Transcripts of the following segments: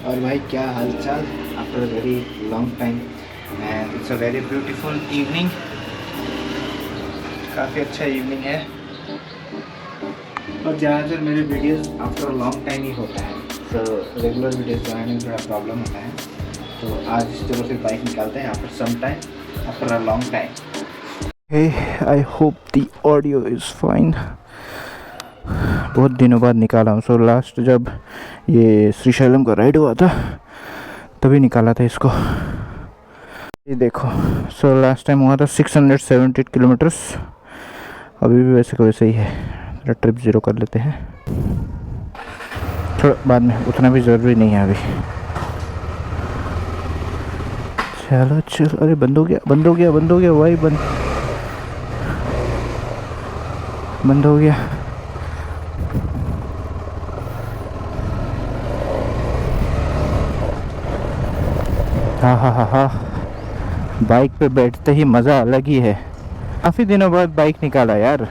और भाई क्या हालचाल after a very long time and it's a very beautiful evening. काफ़ी अच्छा इवनिंग है और ज़्यादातर मेरे वीडियोस आफ्टर लॉन्ग टाइम ही होता है, तो रेगुलर वीडियोस बनाने में थोड़ा प्रॉब्लम होता है। तो आज चलो फिर बाइक निकालते हैं after some time, after a long time. Hey I hope the audio is fine. बहुत दिनों बाद निकाला हूँ। सो लास्ट जब ये श्रीशैलम का राइड हुआ था तभी निकाला था इसको। ये देखो, सो लास्ट टाइम हुआ था 678 किलोमीटर्स। अभी भी वैसे का वैसे ही है। थोड़ा ट्रिप ज़ीरो कर लेते हैं, थोड़ा बाद में, उतना भी ज़रूरी नहीं है अभी। चलो चलो, अरे बंद हो गया, बंद हो गया, बंद हो गया भाई, बंद हो गया। हाँ हाँ हाँ हाँ, बाइक पे बैठते ही मज़ा अलग ही है। काफ़ी दिनों बाद बाइक निकाला यार।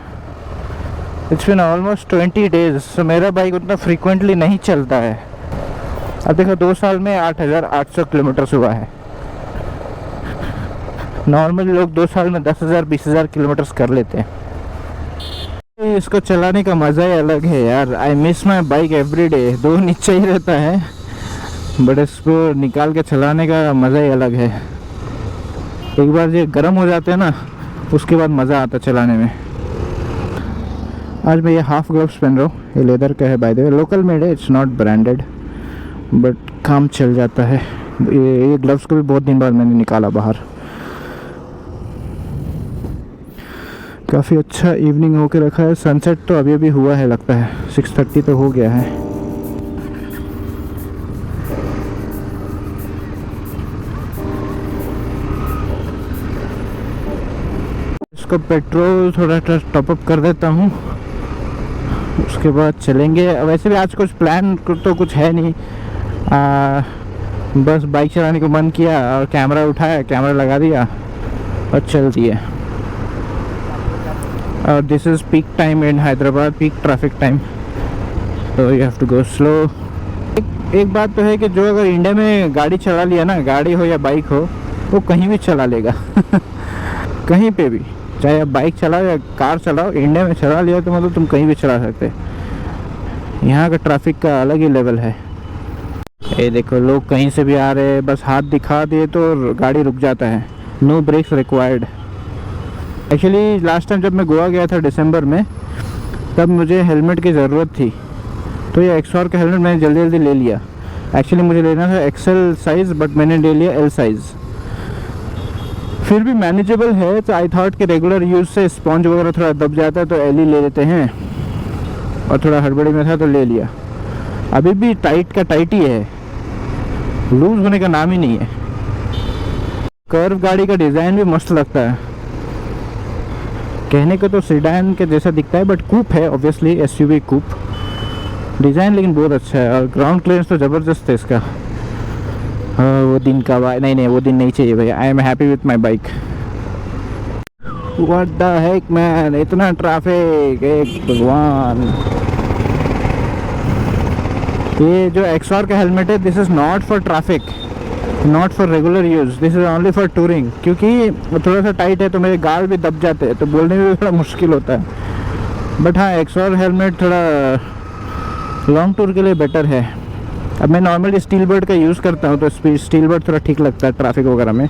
It's been almost 20 days. So मेरा बाइक उतना फ्रीक्वेंटली नहीं चलता है। अब देखो 2 साल में 8,800 किलोमीटर्स हुआ है। नॉर्मली लोग 2 साल में 10,000 20,000 किलोमीटर्स कर लेते हैं। इसको चलाने का मज़ा ही अलग है यार। I miss my bike every day. दो नीचे ही रहता है बट इसको निकाल के चलाने का मज़ा ही अलग है। एक बार ये गर्म हो जाते हैं ना, उसके बाद मज़ा आता चलाने में। आज मैं ये हाफ ग्लव्स पहन रहा हूँ। ये लेदर का है, bye the way local made है, इट्स नॉट ब्रांडेड बट काम चल जाता है। ये ग्लव्स को भी बहुत दिन बाद मैंने निकाला बाहर। काफ़ी अच्छा इवनिंग होके रखा है। सनसेट तो अभी अभी हुआ है, लगता है 6:30 तो हो गया है। इसको पेट्रोल थोड़ा टॉप अप कर देता हूँ, उसके बाद चलेंगे। वैसे भी आज कुछ प्लान तो कुछ है नहीं, बस बाइक चलाने को मन किया और कैमरा उठाया, कैमरा लगा दिया और चल दिए। और this is peak time in Hyderabad, peak traffic time, तो you have to go slow. एक बात तो है कि जो अगर इंडिया में गाड़ी चला लिया ना, गाड़ी हो या बाइक हो, वो कहीं भी चला लेगा कहीं पे भी, चाहे आप बाइक चलाओ या कार चलाओ, इंडिया में चला लिया तो मतलब तुम कहीं भी चला सकते। यहाँ का ट्रैफिक का अलग ही लेवल है। ये देखो, लोग कहीं से भी आ रहे हैं, बस हाथ दिखा दिए तो गाड़ी रुक जाता है। No brakes required. Actually last time जब मैं गोवा गया था दिसंबर में, तब मुझे हेलमेट की ज़रूरत थी, तो ये एक्सआर का हेलमेट मैंने जल्दी जल्दी ले लिया। एक्चुअली मुझे लेना था एक्सेल साइज़ बट मैंने ले लिया एल साइज़। फिर भी मैनेजेबल है, तो आई थॉट कि रेगुलर यूज़ से स्पॉन्ज वगैरह थोड़ा दब जाता है तो एल ही ले लेते हैं, और थोड़ा हड़बड़ी में था तो ले लिया। अभी भी टाइट का टाइट ही है, लूज होने का नाम ही नहीं है। कर्व गाड़ी का डिज़ाइन भी मस्त लगता है। कहने को तो सेडान के जैसा दिखता है बट कूप है, ऑब्वियसली एसयूवी कूप डिज़ाइन, लेकिन बहुत अच्छा है। और ग्राउंड क्लियरेंस तो ज़बरदस्त है इसका। वो दिन का नहीं, वो दिन नहीं चाहिए भैया। I am happy with my bike. What the heck man, इतना ट्रैफिक, एक भगवान। ये जो एक्सआर का हेलमेट है, this is not for traffic, not for regular use, this is only for touring. क्योंकि थोड़ा सा टाइट है तो मेरे गाल भी दब जाते हैं, तो बोलने में भी थोड़ा मुश्किल होता है। बट हाँ, एक्सआर हेलमेट थोड़ा लॉन्ग टूर के लिए बेटर है। अब मैं नॉर्मली स्टील बर्ड का यूज़ करता हूँ, तो स्टील बर्ड थोड़ा ठीक लगता है ट्रैफिक वगैरह में।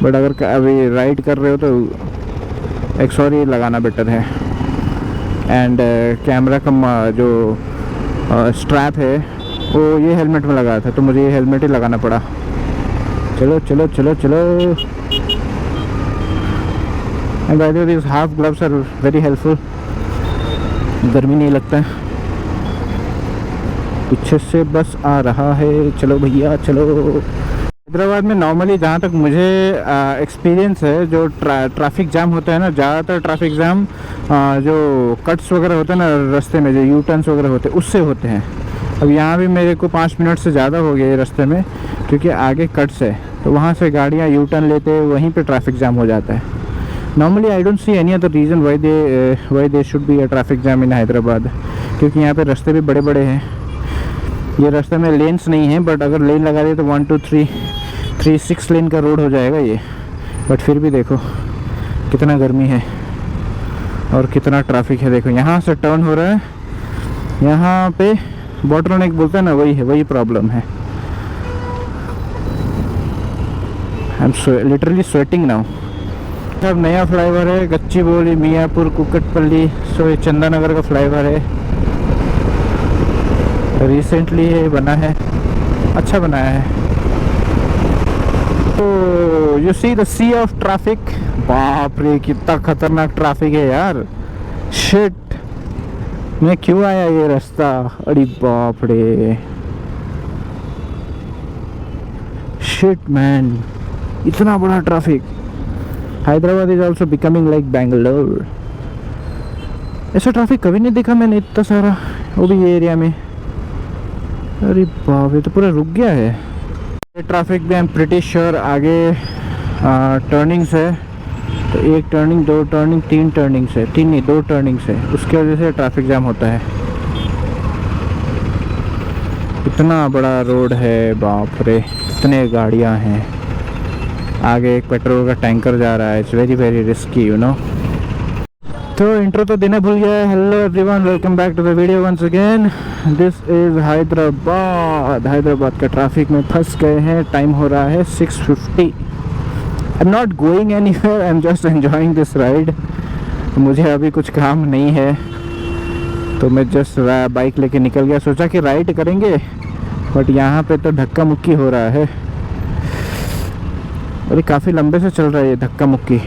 बट अगर अभी राइड कर रहे हो तो एक्सआर ही लगाना बेटर है। एंड कैमरा का जो स्ट्रैप है वो ये हेलमेट में लगाया था, तो मुझे ये हेलमेट ही लगाना पड़ा। चलो चलो चलो चलो। And by the way, this half gloves are very helpful, गर्मी नहीं लगता है। पीछे से बस आ रहा है, चलो भैया चलो। हैदराबाद में नॉर्मली जहाँ तक मुझे एक्सपीरियंस है, जो ट्रैफिक जाम होता है ना, ज़्यादातर ट्रैफिक जाम जो कट्स वगैरह होते हैं ना रास्ते में, जो यू टर्न्स वगैरह होते हैं, उससे होते हैं। अब यहाँ भी मेरे को 5 मिनट से ज़्यादा हो गया ये रास्ते में, क्योंकि आगे कट्स है, तो वहाँ से गाड़ियाँ यू टर्न लेते हैं, वहीं पे ट्रैफिक जाम हो जाता है। Normally I don't see any other reason why they should be a traffic jam in Hyderabad, क्योंकि यहाँ पे रास्ते भी बड़े बड़े हैं। ये रास्ते में लेन्स नहीं है, बट अगर लेन लगा दिए तो 1 2 3 6 लेन का रोड हो जाएगा ये। बट फिर भी देखो कितना गर्मी है और कितना ट्रैफिक है। देखो यहाँ से टर्न हो रहा है, यहाँ पे बोटलनेक बोलते हैं ना, वही है, वही प्रॉब्लम है। आई एम लिटरली स्वेटिंग नाउ। अब नया फ्लाईओवर है, गच्चीबोली, मियापुर, कुकटपल्ली। सो ये चंदानगर का फ्लाईओवर है, रिसेंटली ये बना है, अच्छा बनाया है। तो you see the sea of traffic. बाप रे कितना खतरनाक ट्रैफिक है यार। शिट, मैं क्यों आया ये रास्ता? अरे बाप रे, शिट मैन, इतना बड़ा traffic. Hyderabad is also becoming like Bangalore. ऐसा ट्रैफिक कभी नहीं देखा मैंने, इतना सारा, वो भी ये एरिया में। अरे बाप, ये तो पूरा रुक गया है ये ट्रैफिक भी। आई एम प्रिटी श्योर आगे टर्निंग्स है, तो 1 टर्निंग, 2 टर्निंग, 3 टर्निंग्स है, 3 नहीं 2 टर्निंग्स है, उसकी वजह से ट्रैफिक जाम होता है। इतना बड़ा रोड है, बाप रे, इतने गाड़ियां हैं। आगे एक पेट्रोल का टैंकर जा रहा है। It's very very risky, you know. तो इंट्रो तो देना भूल गया। Hello everyone, welcome back to the video once again. This is Hyderabad. Hyderabad का ट्रैफिक में फंस गए हैं। टाइम हो रहा है 6:50। I am not going anywhere, I am just enjoying this ride. मुझे अभी कुछ काम नहीं है, तो मैं जस्ट बाइक लेके निकल गया। सोचा कि राइड करेंगे, बट यहाँ पे तो धक्का मुक्की हो रहा है। अरे काफ़ी लंबे से चल रहा है ये धक्का मुक्की।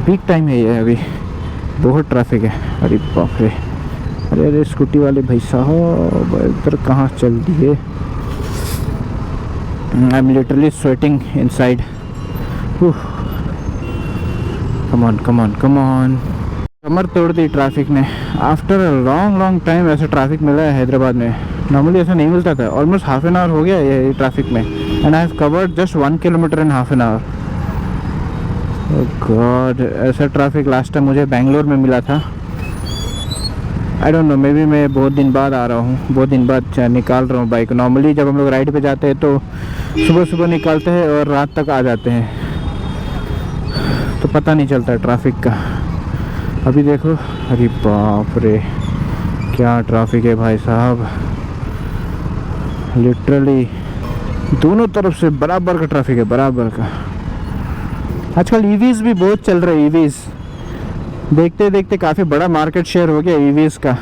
पीक टाइम है ये, अभी बहुत ट्रैफिक है। अरे बाप रे, अरे अरे स्कूटी वाले भाई साहब इधर कहाँ चल दिए। I am literally sweating inside. Come on come on come on. कमर तोड़ दी ट्रैफिक ने। आफ्टर अ लॉन्ग टाइम ऐसा ट्रैफिक मिला है हैदराबाद में। नॉर्मली ऐसा नहीं मिलता था। ऑलमोस्ट हाफ एन आवर हो गया ये ट्रैफिक में, and I have covered just 1 kilometre in half an hour. Oh God, ऐसा ट्रैफिक लास्ट टाइम मुझे बेंगलोर में मिला था। I don't know, may be मैं बहुत दिन बाद आ रहा हूँ, बहुत दिन बाद निकाल रहा हूँ बाइक। नॉर्मली जब हम लोग राइड पे जाते हैं तो सुबह सुबह निकालते हैं और रात तक आ जाते हैं, तो पता नहीं चलता ट्रैफिक का। अभी देखो, अरे बाप रे क्या ट्रैफिक है भाई साहब। लिटरली दोनों तरफ से बराबर का ट्रैफिक है, बराबर का। आजकल ईवीज भी बहुत चल रहे हैं। ईवीज देखते देखते काफ़ी बड़ा मार्केट शेयर हो गया ईवीज का।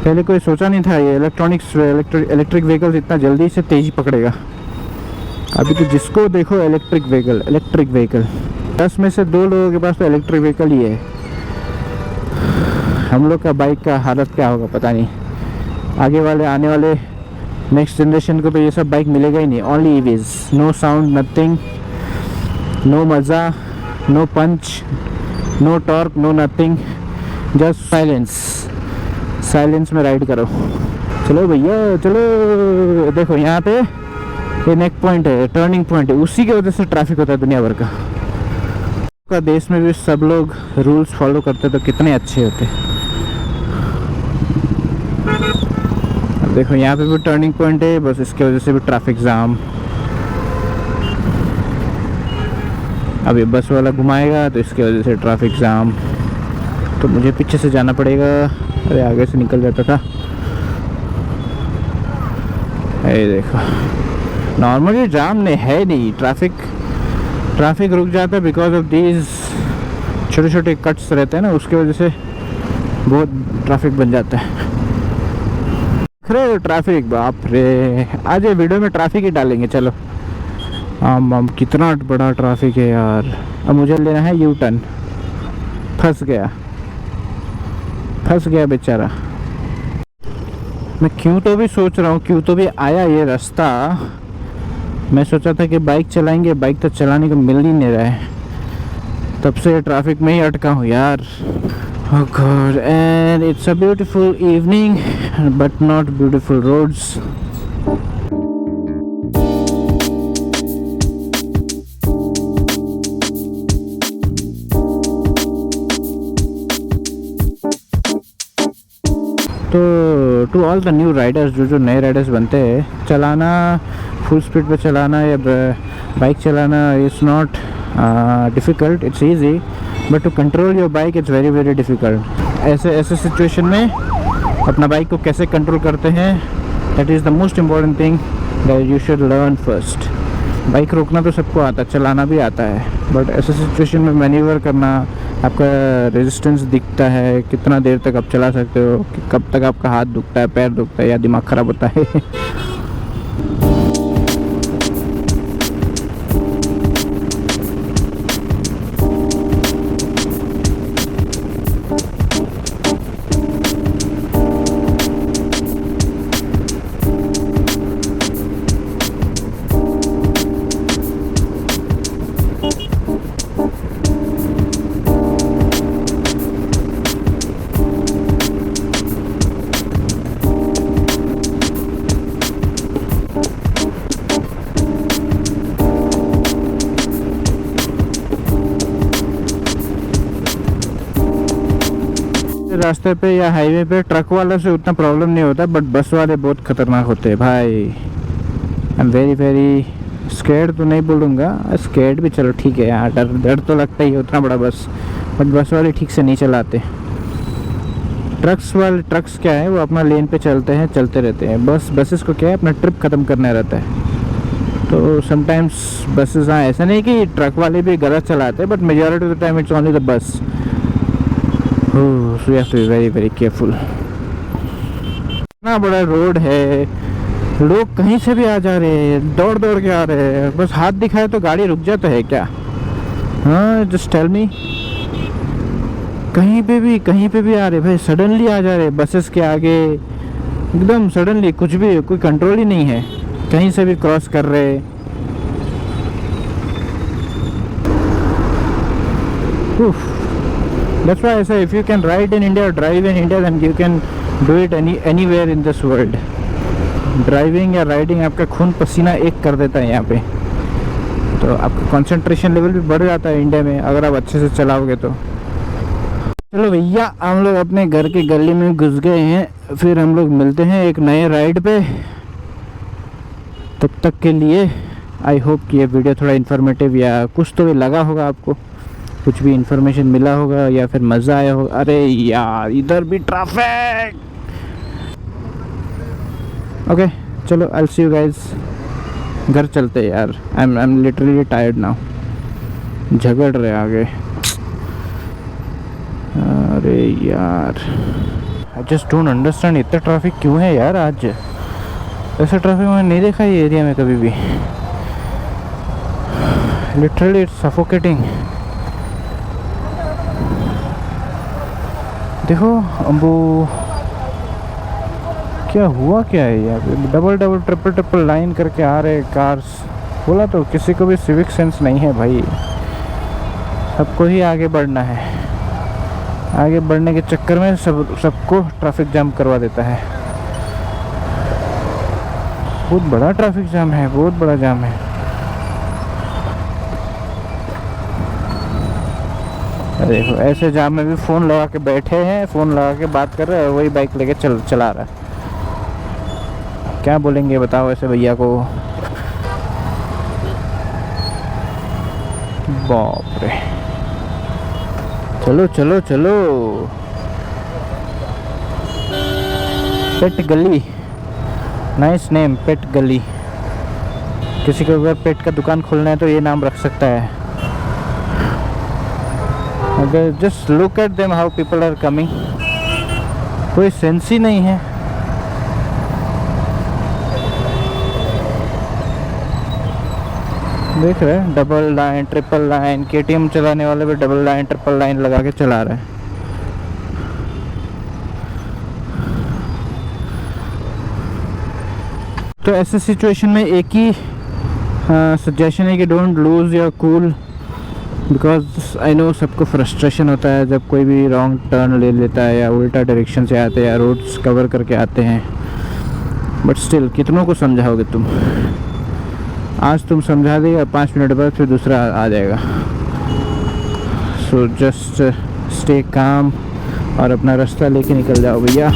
पहले कोई सोचा नहीं था ये इलेक्ट्रिक व्हीकल्स इतना जल्दी से तेजी पकड़ेगा। अभी तो जिसको देखो इलेक्ट्रिक व्हीकल। 10 में से 2 लोगों के पास तो इलेक्ट्रिक व्हीकल ही है। हम लोग का बाइक का हालत क्या होगा पता नहीं। आगे वाले आने वाले नेक्स्ट जनरेशन को तो ये सब बाइक मिलेगा ही नहीं। Only EVs, no sound, nothing, no मज़ा, no punch, no torque, no nothing, just silence में राइड करो। चलो भैया चलो। देखो यहाँ पे ये नेक पॉइंट है, टर्निंग पॉइंट है, उसी की वजह से ट्रैफिक होता है दुनिया भर का। देश में भी सब लोग रूल्स फॉलो करते तो कितने अच्छे होते। देखो यहाँ पे भी टर्निंग पॉइंट है, बस इसकी वजह से भी ट्रैफिक जाम। अब ये बस वाला घुमाएगा तो इसकी वजह से ट्रैफिक जाम, तो मुझे पीछे से जाना पड़ेगा। अरे आगे से निकल जाता था। ये देखो, नॉर्मली जाम नहीं है, नहीं ट्रैफिक रुक जाता है बिकॉज ऑफ दीज छोटे छोटे कट्स रहते हैं ना, उसकी वजह से बहुत ट्रैफिक बन जाता है। ट्रैफिक, बाप रे, आज ये वीडियो में ट्रैफिक ही डालेंगे। चलो कितना बड़ा ट्रैफिक है यार। अब मुझे लेना है यू टर्न। फंस गया बेचारा। मैं क्यों तो भी सोच रहा हूँ, क्यों तो भी आया ये रास्ता। मैं सोचा था कि बाइक चलाएंगे, बाइक तो चलाने को मिल ही नहीं रहा है। तब से ट्रैफिक में ही अटका हूँ यार। Oh God, and it's a beautiful evening, but not beautiful roads. तो to all the new riders, जो नए राइडर्स बनते हैं, चलाना फुल स्पीड पे चलाना या बाइक चलाना is not difficult, it's easy, but to control your bike it's very very difficult. ऐसे सिचुएशन में अपना बाइक को कैसे कंट्रोल करते हैं, that is the most important thing that you should learn first. Bike रोकना तो सबको आता है, चलाना भी आता है, बट ऐसे सिचुएशन में मैन्यूवर करना, आपका रेजिस्टेंस दिखता है, कितना देर तक आप चला सकते हो, कि कब तक आपका हाथ दुखता है, पैर दुखता है या दिमाग ख़राब होता है। रास्ते पे या हाईवे पे ट्रक वालों से उतना प्रॉब्लम नहीं होता, बट बस वाले बहुत खतरनाक होते हैं भाई। I am very very scared, तो नहीं बोलूँगा, स्कैर्ड भी चलो ठीक है, यहाँ डर तो लगता ही है, उतना बड़ा बस, बट बस वाले ठीक से नहीं चलाते। ट्रक्स क्या है, वो अपना लेन पे चलते हैं, चलते रहते हैं। बसेस को क्या है, अपना ट्रिप ख़त्म करना रहता है। तो समटाइम्स बसेस, हाँ ऐसा नहीं कि ट्रक वाले भी गलत चलाते हैं, but majority of the time it's only the bus. So you have to be very very careful. इतना बड़ा रोड है, लोग कहीं से भी आ जा रहे हैं, दौड़ दौड़ के आ रहे हैं, बस हाथ दिखाए तो गाड़ी रुक जाता है क्या? हाँ जस्ट टेल मी, कहीं पे भी आ रहे भाई, सडनली आ जा रहे बसेस के आगे, एकदम सडनली, कुछ भी, कोई कंट्रोल ही नहीं है, कहीं से भी क्रॉस कर रहे। That's why I say if you can ride in India or drive in India, then you can do it anywhere in this world. Driving या राइडिंग आपका खून पसीना एक कर देता है यहाँ पे, तो आपका कंसंट्रेशन लेवल भी बढ़ जाता है इंडिया में अगर आप अच्छे से चलाओगे तो। चलो भैया, हम लोग अपने घर के गली में घुस गए हैं, फिर हम लोग मिलते हैं एक नए राइड पे। तब तक के लिए आई होप कि ये वीडियो थोड़ा इन्फॉर्मेटिव या कुछ तो भी लगा होगा आपको, कुछ भी इन्फॉर्मेशन मिला होगा या फिर मज़ा आया होगा। अरे यार इधर भी ट्रैफिक। ओके चलो, I will see you guys. घर चलते यार, आई एम लिटरली टायर्ड नाउ। झगड़ रहे आगे। अरे यार आई जस्ट डोंट अंडरस्टैंड, इतना ट्रैफिक क्यों है यार आज? ऐसा ट्रैफिक मैंने नहीं देखा ये एरिया में कभी भी। Literally it's suffocating. देखो अम्बू, क्या हुआ क्या है यहाँ पे? डबल ट्रिपल लाइन करके आ रहे कार्स। बोला तो किसी को भी सिविक सेंस नहीं है भाई, सबको ही आगे बढ़ना है, आगे बढ़ने के चक्कर में सबको ट्रैफिक जाम करवा देता है। बहुत बड़ा ट्रैफिक जाम है, बहुत बड़ा जाम है। देखो ऐसे जाम में भी फ़ोन लगा के बैठे हैं, फ़ोन लगा के बात कर रहे हैं, और वही बाइक लेके चला रहा है। क्या बोलेंगे बताओ ऐसे भैया को? बाप रे। चलो चलो चलो। पेट गली, नाइस नेम, पेट गली। किसी को अगर पेट का दुकान खोलना है तो ये नाम रख सकता है। अगर just look at them how people are coming, कोई सेंस ही नहीं है। देख रहे हैं, double line triple line, KTM चलाने वाले भी डबल लाइन ट्रिपल लाइन लगा के चला रहे हैं। तो ऐसे सिचुएशन में एक ही सजेशन है कि don't lose your cool, because I know सबको फ्रस्ट्रेशन होता है जब कोई भी रॉन्ग टर्न ले लेता है या उल्टा डायरेक्शन से आते हैं या रोड्स कवर करके आते हैं, बट स्टिल कितनों को समझाओगे तुम? आज तुम समझा देगा, 5 मिनट बाद फिर दूसरा आ जाएगा। सो जस्ट स्टे काम और अपना रास्ता लेके निकल जाओ भैया।